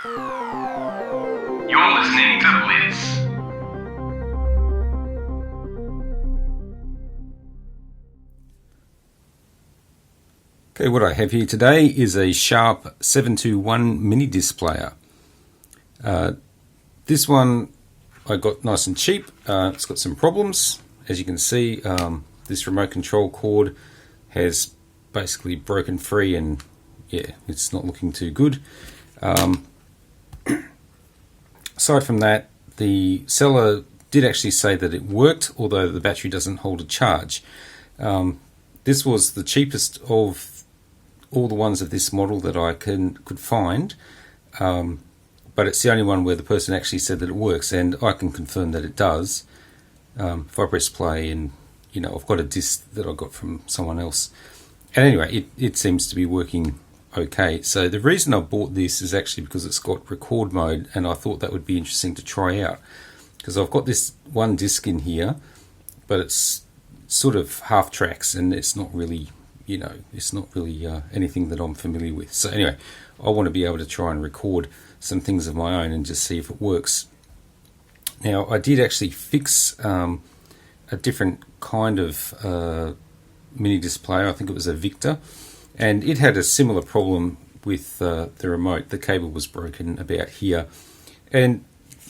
You're listening to Blitz. Okay, what I have here today is a Sharp 721 mini disc player. This one I got nice and cheap. It's got some problems. As you can see, this remote control cord has basically broken free, and yeah, it's not looking too good. Aside from that, the seller did actually say that it worked, although the battery doesn't hold a charge. This was the cheapest of all the ones of this model that I could find, but it's the only one where the person actually said that it works, and I can confirm that it does. If I press play, and I've got a disc that I got from someone else, and anyway, it seems to be working okay. So the reason I bought this is actually because it's got record mode, and I thought that would be interesting to try out, because I've got this one disc in here, but it's sort of half tracks, and it's not really anything that I'm familiar with. So anyway, I want to be able to try and record some things of my own and just see if it works. Now, I did actually fix a different kind of mini disc player. I think it was a Victor, and it had a similar problem with the remote. The cable was broken about here, and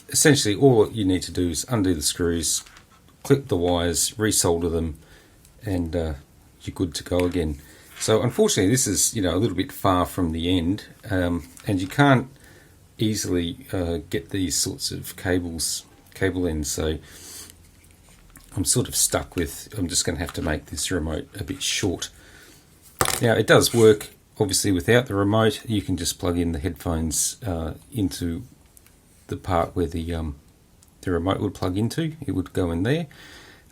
essentially all you need to do is undo the screws, clip the wires, resolder them, and you're good to go again. So unfortunately, this is a little bit far from the end, and you can't easily get these sorts of cable ends. So I'm sort of stuck with, I'm just going to have to make this remote a bit short. Now, it does work obviously without the remote. You can just plug in the headphones into the part where the remote would plug into. It would go in there.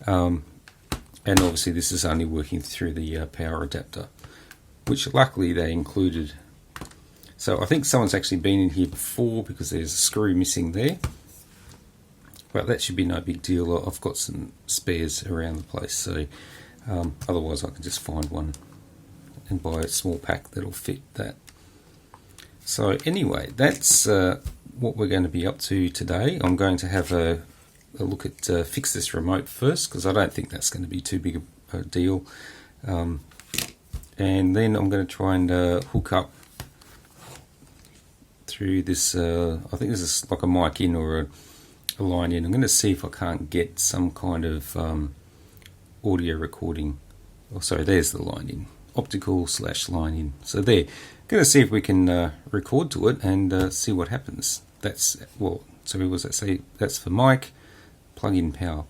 And obviously this is only working through the power adapter, which luckily they included. So I think someone's actually been in here before, because there's a screw missing there. But that should be no big deal. I've got some spares around the place, so otherwise I can just find one and buy a small pack that'll fit that. So anyway, that's what we're going to be up to today. I'm going to have a look at fix this remote first, because I don't think that's going to be too big a deal, and then I'm going to try and hook up through this. I think this is like a mic in or a line in. I'm going to see if I can't get some kind of audio recording. Oh, sorry, there's the line in, optical / line in. So there, going to see if we can record to it and see what happens. That's, well, so what was that say? That's for mic. Plug-in power.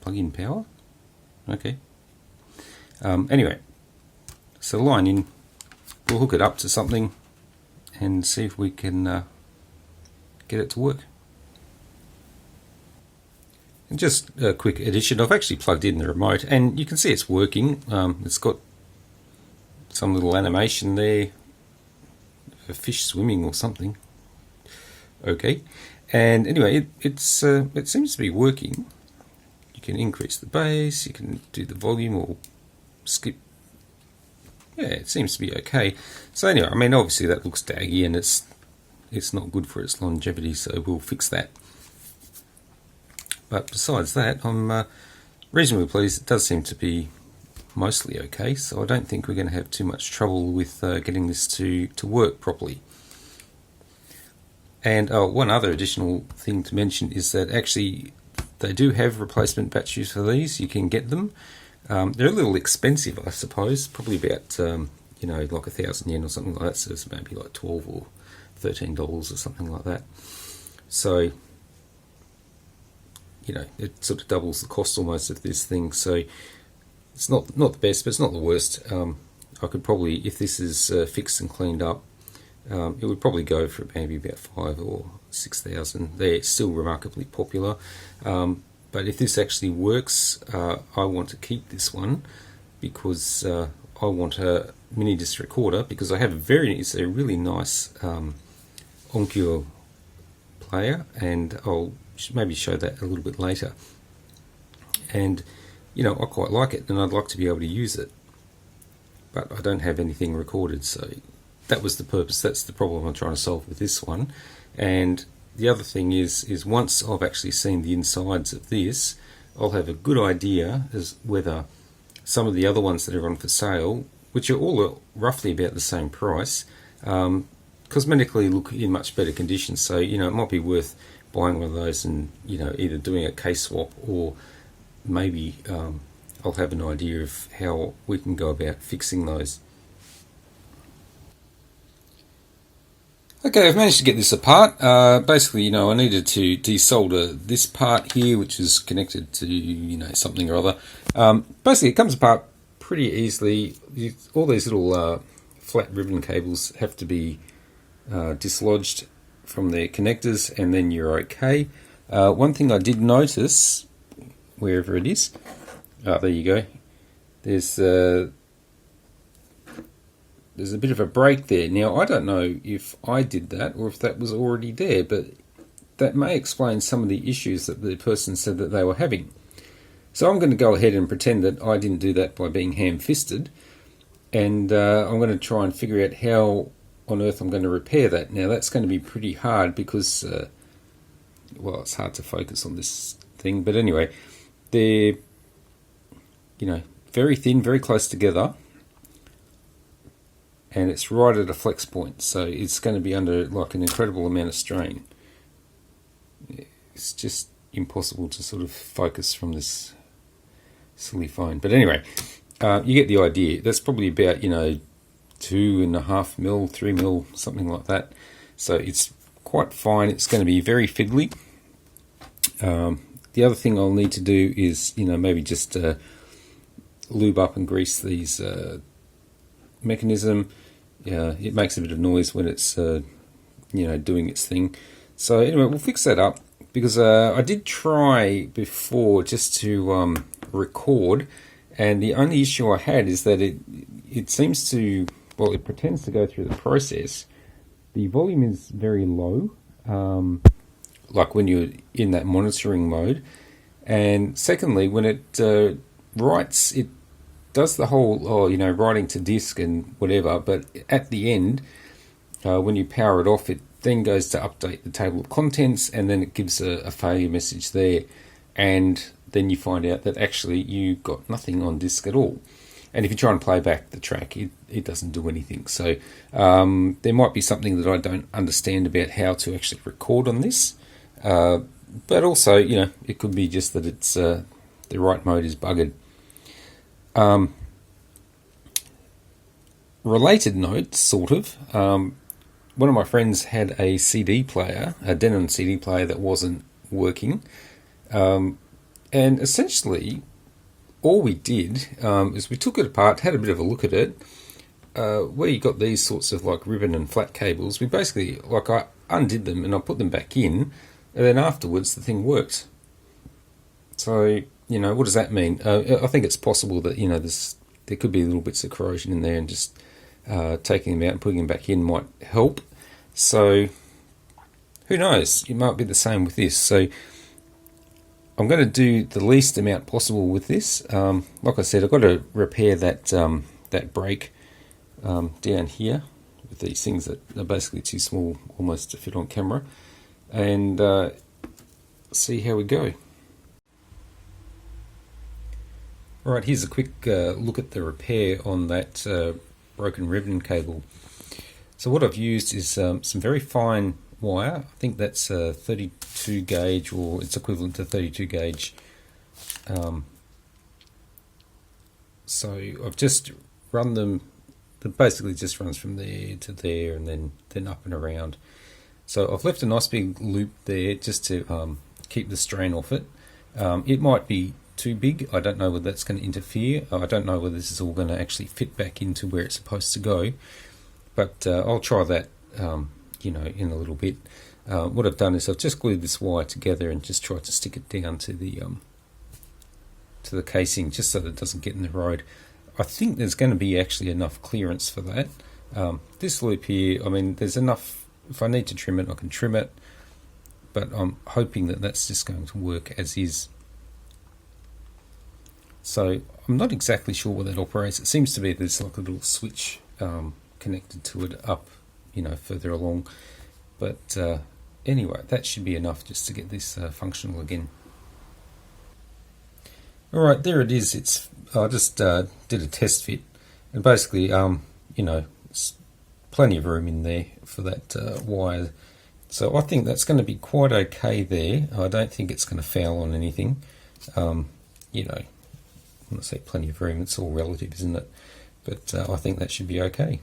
Okay. Anyway, so line in. We'll hook it up to something and see if we can get it to work. And just a quick addition, I've actually plugged in the remote, and you can see it's working. It's got some little animation there, a fish swimming or something. Okay, and anyway, it seems to be working. You can increase the bass, you can do the volume or skip. Yeah, it seems to be okay. So anyway, I mean, obviously that looks daggy, and it's not good for its longevity, so we'll fix that. But besides that, I'm reasonably pleased. It does seem to be mostly okay, so I don't think we're going to have too much trouble with getting this to work properly. And one other additional thing to mention is that actually they do have replacement batteries for these. You can get them. They're a little expensive, I suppose, probably about like 1,000 yen or something like that, so it's maybe like $12 or $13 or something like that. So it sort of doubles the cost almost of this thing. So it's not the best, but it's not the worst. I could probably, if this is fixed and cleaned up, it would probably go for maybe about 5,000 or 6,000. They're still remarkably popular. But if this actually works, I want to keep this one, because I want a mini disc recorder, because I have it's a really nice Onkyo player, and I'll maybe show that a little bit later. And I quite like it, and I'd like to be able to use it, but I don't have anything recorded. So that was the purpose. That's the problem I'm trying to solve with this one. And the other thing is once I've actually seen the insides of this, I'll have a good idea as whether some of the other ones that are on for sale, which are all roughly about the same price, cosmetically look in much better condition. So, it might be worth buying one of those and, either doing a case swap, or maybe I'll have an idea of how we can go about fixing those. Okay, I've managed to get this apart. Basically, I needed to desolder this part here, which is connected to, something or other. Basically, it comes apart pretty easily. All these little flat ribbon cables have to be dislodged from their connectors, and then you're okay. One thing I did notice, wherever it is, there you go. There's a bit of a break there. Now, I don't know if I did that or if that was already there, but that may explain some of the issues that the person said that they were having. So I'm going to go ahead and pretend that I didn't do that by being ham-fisted, and I'm going to try and figure out how on earth I'm going to repair that. Now, that's going to be pretty hard because, it's hard to focus on this thing, but anyway, they're, very thin, very close together, and it's right at a flex point, so it's going to be under like an incredible amount of strain. It's just impossible to sort of focus from this silly phone. But anyway, you get the idea. That's probably about 2.5 mil, 3 mil, something like that. So it's quite fine. It's going to be very fiddly. The other thing I'll need to do is maybe just lube up and grease these mechanism. It makes a bit of noise when it's doing its thing. So anyway, we'll fix that up, because I did try before just to record, and the only issue I had is that it seems to, it pretends to go through the process. The volume is very low, like when you're in that monitoring mode, and secondly, when it writes, it does the whole, writing to disk and whatever, but at the end, when you power it off, it then goes to update the table of contents, and then it gives a failure message there, and then you find out that actually you got nothing on disk at all. And if you try and play back the track, it doesn't do anything. So there might be something that I don't understand about how to actually record on this, but also, it could be just that it's the write mode is buggered. Related note, sort of. One of my friends had a CD player, a Denon CD player that wasn't working, and essentially all we did is we took it apart, had a bit of a look at it. Where you got these sorts of like ribbon and flat cables, we basically, I undid them and I put them back in, and then afterwards the thing worked. So, what does that mean? I think it's possible that, there could be little bits of corrosion in there, and just taking them out and putting them back in might help. So, who knows? It might be the same with this. So, I'm going to do the least amount possible with this. Like I said, I've got to repair that break down here with these things that are basically too small almost to fit on camera, and see how we go. Alright, here's a quick look at the repair on that broken ribbon cable. So what I've used is some very fine wire. I think that's 32 gauge, or it's equivalent to 32 gauge. So I've just run them, it basically just runs from there to there, and then up and around. So I've left a nice big loop there just to keep the strain off it. It might be too big. I don't know whether that's going to interfere. I don't know whether this is all going to actually fit back into where it's supposed to go. But I'll try that, in a little bit. What I've done is I've just glued this wire together and just tried to stick it down to the casing, just so that it doesn't get in the road. I think there's going to be actually enough clearance for that. This loop here, there's enough. If I need to trim it, I can trim it. But I'm hoping that that's just going to work as is. So I'm not exactly sure where that operates. It seems to be there's like a little switch connected to it up, further along. But anyway, that should be enough just to get this functional again. Alright, there it is. I just did a test fit, and basically, it's plenty of room in there for that wire. So I think that's going to be quite okay there. I don't think it's going to foul on anything. When I say plenty of room, it's all relative, isn't it? But I think that should be okay.